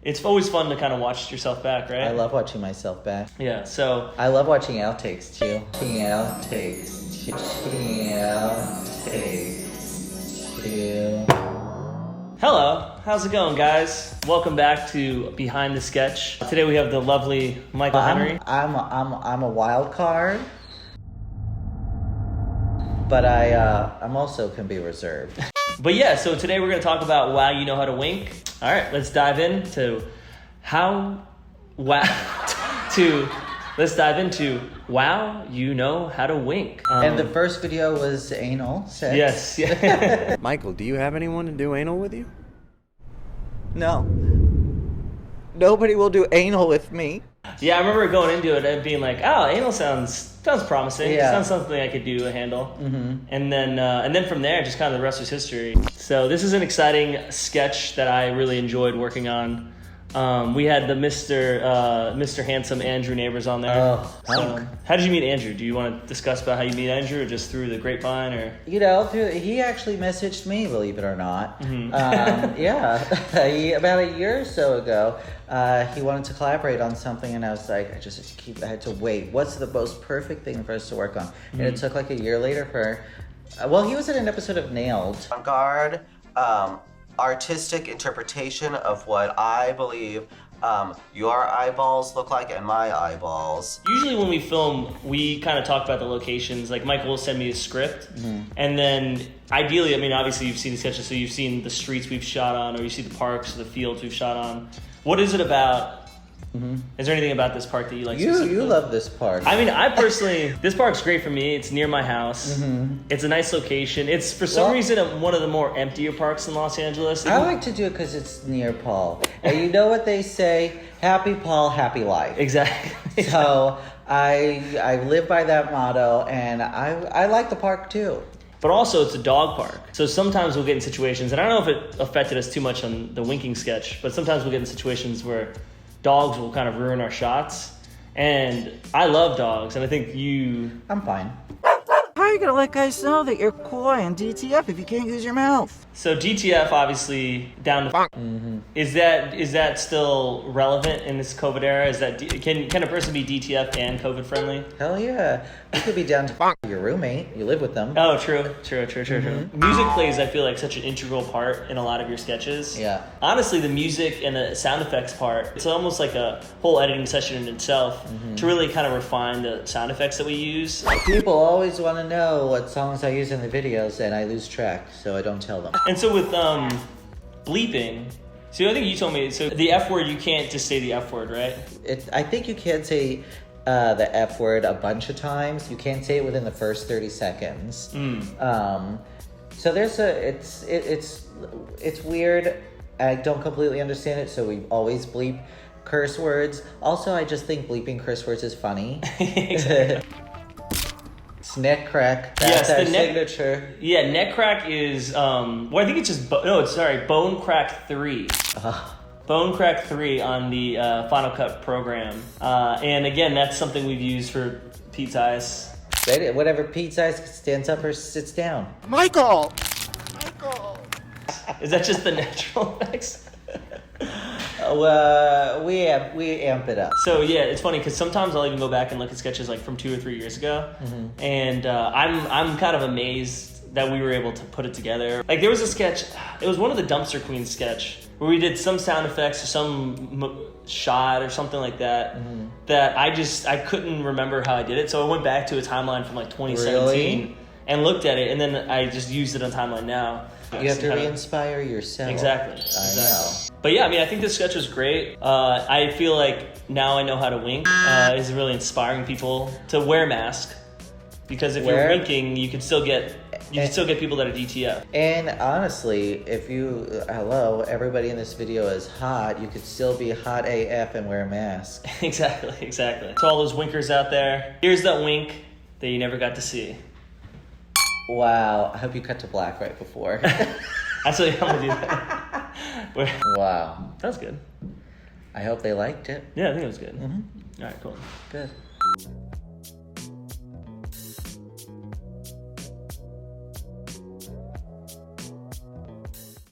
It's always fun to kind of watch yourself back, right? I love watching myself back. Yeah, so... I love watching outtakes, too. Outtakes, too. Hello, how's it going, guys? Welcome back to Behind the Sketch. Today we have the lovely Michael Henry. I'm a wild card, but I'm also can be reserved. But yeah, so today we're going to talk about Wow, You Know How to Wink. All right, let's dive into let's dive into Wow, You Know How to Wink. And the first video was anal sex. Yes. Yeah. Michael, do you have anyone to do anal with you? No. Nobody will do anal with me. Yeah, I remember going into it and being like, "Oh, anal sounds promising. Yeah. Sounds something I could do handle." Mm-hmm. And then from there, just kind of the rest was history. So this is an exciting sketch that I really enjoyed working on. We had the Mr. Handsome Andrew Neighbors on there. Oh, so, how did you meet Andrew? Do you want to discuss about how you meet Andrew, or just through the grapevine, or? You know, he actually messaged me, believe it or not. Mm-hmm. About a year or so ago, he wanted to collaborate on something, and I was like, I had to wait. What's the most perfect thing for us to work on? Mm-hmm. And it took like a year later for, he was in an episode of Nailed. Avant-garde, artistic interpretation of what I believe your eyeballs look like and my eyeballs. Usually when we film, we kind of talk about the locations. Like Michael will send me a script, and then ideally, I mean, obviously you've seen the sketches, so you've seen the streets we've shot on, or you see the parks, or the fields we've shot on. What is it about? Is there anything about this park that you like? You love this park. I mean, I personally, this park's great for me. It's near my house. It's a nice location. It's for some reason one of the more emptier parks in Los Angeles. I like to do it because it's near Paul. And you know what they say? Happy Paul, happy life. Exactly. So I live by that motto, and I like the park too. But also, it's a dog park. So sometimes we'll get in situations, and I don't know if it affected us too much on the winking sketch, but sometimes we'll get in situations where dogs will kind of ruin our shots. And I love dogs, and I think I'm fine. How are you gonna let guys know that you're coy and DTF if you can't use your mouth? So DTF, obviously, down to Is that still relevant in this COVID era? Is that can a person be DTF and COVID friendly? Hell yeah. You could be down to your roommate. You live with them. Oh, true. Music plays, I feel like, such an integral part in a lot of your sketches. Yeah. Honestly, the music and the sound effects part, it's almost like a whole editing session in itself to really kind of refine the sound effects that we use. People always want to know what songs I use in the videos, and I lose track, so I don't tell them. And so with bleeping, so I think you told me, so the F word, you can't just say the F word, right? I think you can say the F word a bunch of times. You can't say it within the first 30 seconds. So there's it's weird. I don't completely understand it, so we always bleep curse words. Also, I just think bleeping curse words is funny. Exactly. Neck crack. That's our signature. Yeah, neck crack is, I think it's just, Bone Crack 3. Bone Crack 3 on the Final Cut program. And again, that's something we've used for Pete's Eyes. Whatever Pete's Eyes stands up or sits down. Michael! Is that just the natural effects? We amp it up. So yeah, it's funny because sometimes I'll even go back and look at sketches like from 2 or 3 years ago, and I'm kind of amazed that we were able to put it together. Like there was a sketch, it was one of the Dumpster Queen sketch where we did some sound effects or some shot or something like that that I couldn't remember how I did it, so I went back to a timeline from like 2017 and looked at it, and then I just used it on timeline now. You have to re-inspire yourself. Exactly. I know. But yeah, I mean, I think this sketch was great. I feel like Now I Know How to Wink is really inspiring people to wear masks, because if you're winking, you can still get people that are DTF. And honestly, if everybody in this video is hot, you could still be hot AF and wear a mask. Exactly. To all those winkers out there, here's that wink that you never got to see. Wow, I hope you cut to black right before. Actually, I'm gonna do that. Wow. That was good. I hope they liked it. Yeah, I think it was good. All right, cool. Good.